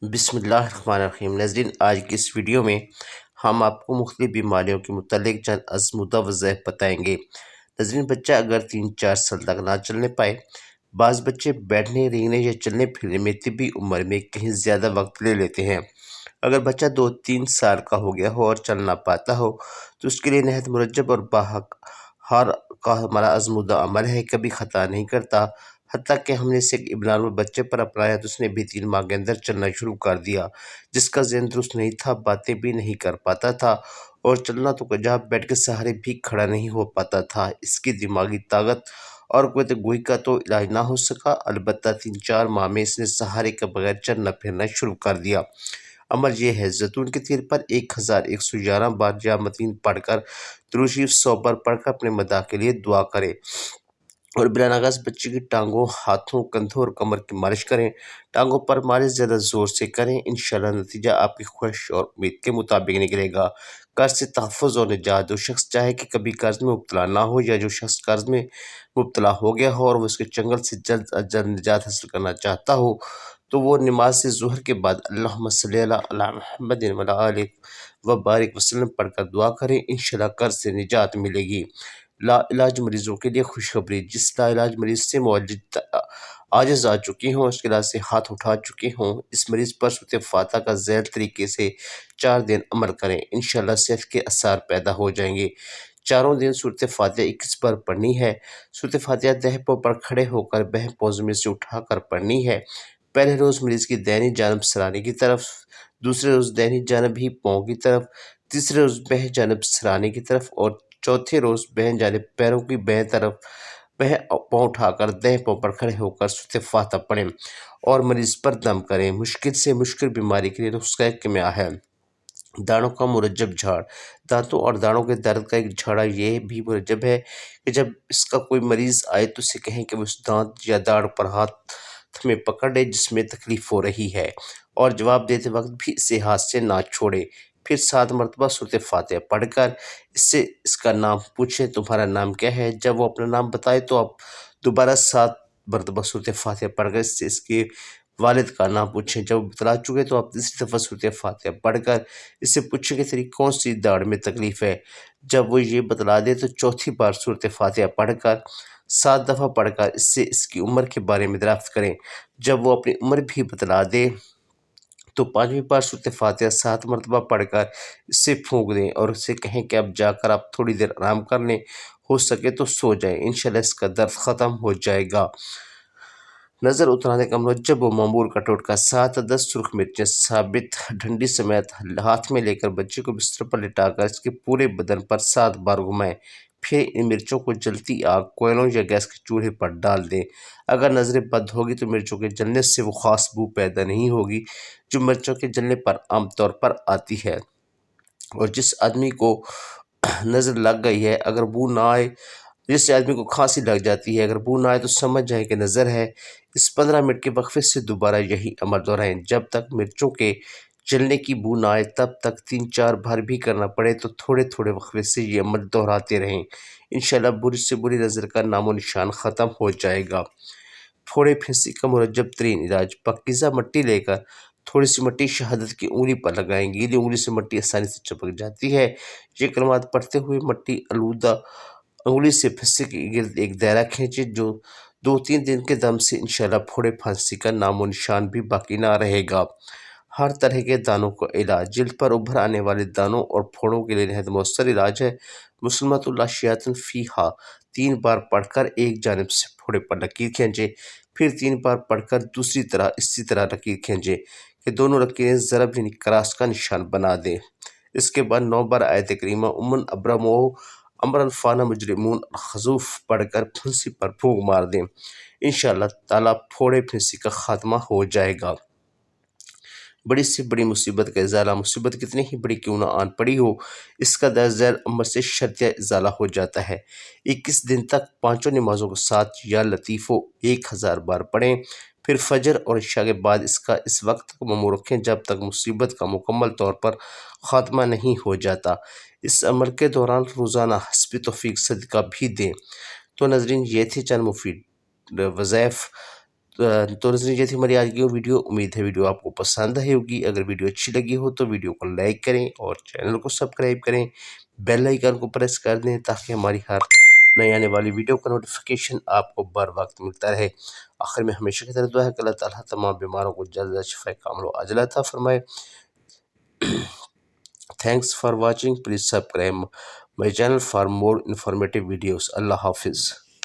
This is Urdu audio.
بسم اللہ الرحمن الرحیم ناظرین، آج کی اس ویڈیو میں ہم آپ کو مختلف بیماریوں کے متعلق چند آزمودہ وظائف بتائیں گے۔ ناظرین، بچہ اگر 3-4 سال تک نہ چلنے پائے، بعض بچے بیٹھنے، رینگنے یا چلنے پھرنے میں طبی عمر میں کہیں زیادہ وقت لے لیتے ہیں۔ اگر بچہ 2-3 سال کا ہو گیا ہو اور چل نہ پاتا ہو تو اس کے لیے نہایت مرجب اور باحق ہر کا ہمارا آزمودہ عمل ہے، کبھی خطا نہیں کرتا۔ حتیٰ کہ ہم نے اسے ایک ابن نارمل بچے پر اپنایا تو اس نے بھی 3 ماہ کے اندر چلنا شروع کر دیا، جس کا ذہن درست نہیں تھا، باتیں بھی نہیں کر پاتا تھا اور چلنا تو کجا بیٹھ کے سہارے بھی کھڑا نہیں ہو پاتا تھا۔ اس کی دماغی طاقت اور قوت گوئی کا تو علاج نہ ہو سکا، البتہ 3-4 ماہ میں اس نے سہارے کے بغیر چلنا پھرنا شروع کر دیا۔ عمل یہ ہے، زیتون کے تیل پر 1111 بار یا متین پڑھ کر درود شریف 100 بار پڑھ کر اپنے مداح کے لیے دعا کریں اور بلا ناغاز بچے کی ٹانگوں، ہاتھوں، کندھوں اور کمر کی مالش کریں۔ ٹانگوں پر مالش زیادہ زور سے کریں، انشاءاللہ نتیجہ آپ کی خواہش اور امید کے مطابق نکلے گا۔ قرض سے تحفظ اور نجات۔ جو شخص چاہے کہ کبھی قرض میں مبتلا نہ ہو یا جو شخص قرض میں مبتلا ہو گیا ہو اور وہ اس کے چنگل سے جلد از جلد نجات حاصل کرنا چاہتا ہو تو وہ نماز سے ظہر کے بعد اللہم صلی علی محمد وعلی آلہ وبارک وسلم پڑھ کر دعا کریں، انشاءاللہ قرض سے نجات ملے گی۔ لا علاج مریضوں کے لیے خوشخبری۔ جس لا علاج مریض سے معالج عاجز آ چکی ہوں، اس کے علاج سے ہاتھ اٹھا چکے ہوں، اس مریض پر سورۃ فاتحہ کا ذیل طریقے سے 4 دن عمل کریں، انشاءاللہ صحت کے اثار پیدا ہو جائیں گے۔ چاروں دن سورۃ فاتحہ 21 بار پڑھنی ہے۔ سورۃ فاتحہ دہنے پاؤں پر کھڑے ہو کر بائیں پاؤں زمین سے اٹھا کر پڑھنی ہے۔ پہلے روز مریض کی دائنی جانب سرانے کی طرف، دوسرے روز دائنی جانب ہی پاؤں کی طرف، تیسرے روز بائیں جانب سرانے کی طرف اور چوتھے روز بائیں جانب پیروں کی بائیں طرف بائیں پاؤں اٹھا کر دائیں پاؤں پر کھڑے ہو کر سورۃ فاتحہ پڑھیں اور مریض پر دم کریں۔ مشکل سے مشکل بیماری کے لیے نسخہ کیمیا ہے۔ دانتوں کا مرجب جھاڑ۔ دانتوں اور دانتوں کے درد کا ایک جھاڑا یہ بھی مرجب ہے کہ جب اس کا کوئی مریض آئے تو اسے کہیں کہ وہ اس دانت یا داڑھ پر ہاتھ میں پکڑ لے جس میں تکلیف ہو رہی ہے اور جواب دیتے وقت بھی اسے ہاتھ سے نہ چھوڑے۔ پھر 7 مرتبہ سورۃ فاتحہ پڑھ کر اس سے اس کا نام پوچھیں، تمہارا نام کیا ہے؟ جب وہ اپنا نام بتائے تو آپ دوبارہ 7 مرتبہ سورۃ فاتحہ پڑھ کر اس سے اس کے والد کا نام پوچھیں۔ جب وہ بتلا چکے تو آپ تیسری دفعہ سورۃ فاتحہ پڑھ کر اس سے پوچھیں کہ تیری کون سی داڑھ میں تکلیف ہے۔ جب وہ یہ بتلا دے تو چوتھی بار سورۃ فاتحہ پڑھ کر 7 دفعہ پڑھ کر اس سے اس کی عمر کے بارے میں دریافت کریں۔ جب وہ اپنی عمر بھی بتلا دے تو 5ویں بار سورۃ فاتحہ 7 مرتبہ پڑھ کر اس سے پھونک دیں اور اسے کہیں کہ اب جا کر آپ تھوڑی دیر آرام کر لیں، ہو سکے تو سو جائیں، انشاءاللہ اس کا درد ختم ہو جائے گا۔ نظر اترانے کا مرجب و معمور کا ٹوٹکا۔ 7 عدد سرخ مرچیں ثابت ڈنڈی سمیت ہاتھ میں لے کر بچے کو بستر پر لٹا کر اس کے پورے بدن پر 7 بار گھمائیں، پھر ان مرچوں کو جلتی آگ، کوئلوں یا گیس کے چولہے پر ڈال دیں۔ اگر نظر بد ہوگی تو مرچوں کے جلنے سے وہ خاص بو پیدا نہیں ہوگی جو مرچوں کے جلنے پر عام طور پر آتی ہے، اور جس آدمی کو نظر لگ گئی ہے اگر بو نہ آئے، جس آدمی کو کھانسی لگ جاتی ہے اگر بو نہ آئے تو سمجھ جائیں کہ نظر ہے۔ اس 15 منٹ کے وقفے سے دوبارہ یہی عمل دہرائیں جب تک مرچوں کے جلنے کی بو نہ آئے، تب تک 3-4 بار بھی کرنا پڑے تو تھوڑے تھوڑے وقفے سے یہ عمل دہراتے رہیں، انشاءاللہ بری سے بری نظر کا نام و نشان ختم ہو جائے گا۔ پھوڑے پھنسی کا مرجب ترین علاج۔ پاکیزہ مٹی لے کر تھوڑی سی مٹی شہادت کی انگلی پر لگائیں، گیلی انگلی سے مٹی آسانی سے چپک جاتی ہے۔ یہ کلمات پڑھتے ہوئے مٹی آلودہ انگلی سے پھنسی کے گرد ایک دائرہ کھینچیں، جو 2-3 دن کے دم سے انشاءاللہ پھوڑے پھانسی کا نام و نشان بھی باقی نہ رہے گا۔ ہر طرح کے دانوں کا علاج۔ جلد پر ابھر آنے والے دانوں اور پھوڑوں کے لیے نہایت مؤثر علاج ہے مسلمۃ اللہ شیاطین فیہا۔ 3 بار پڑھ کر ایک جانب سے پھوڑے پر لکیر کھینچیں، پھر 3 بار پڑھ کر دوسری طرح اسی طرح لکیر کھینچیں کہ دونوں لکیریں ضرب یعنی کراس کا نشان بنا دیں۔ اس کے بعد 9 بار آیت کریمہ امن ابرموا امر الفان مجرمون الخزوف پڑھ کر پھنسی پر پھونک مار دیں، انشاءاللہ تعالیٰ پھوڑے پھنسی کا خاتمہ ہو جائے گا۔ بڑی سے بڑی مصیبت کا ازالہ۔ مصیبت کتنی ہی بڑی کیوں نہ آن پڑی ہو، اس کا درد ذیل عمل سے شرطیہ ازالہ ہو جاتا ہے۔ 21 دن تک 5 نمازوں کے ساتھ یا لطیفو 1000 بار پڑھیں، پھر فجر اور عشاء کے بعد اس کا اس وقت تک ممنوع رکھیں جب تک مصیبت کا مکمل طور پر خاتمہ نہیں ہو جاتا۔ اس عمل کے دوران روزانہ حسب توفیق صدقہ بھی دیں۔ تو ناظرین، یہ تھے چند مفید وظائف تو نظرین یہ تھی ہماری آج کی ویڈیو. امید ہے ویڈیو آپ کو پسند آئی ہوگی. اگر ویڈیو اچھی لگی ہو تو ویڈیو کو لائک کریں اور چینل کو سبسکرائب کریں. بیل آئیکن کو پریس کر دیں تاکہ ہماری ہر نئی آنے والی ویڈیو کا نوٹیفیکیشن آپ کو بر وقت ملتا رہے. آخر میں ہمیشہ کی طرح دعا ہے کہ اللہ تعالیٰ تمام بیماروں کو جلد شفا کامل و عاجلہ عطا فرمائے. Thanks for watching. Please subscribe my channel for more informative videos. Allah Hafiz.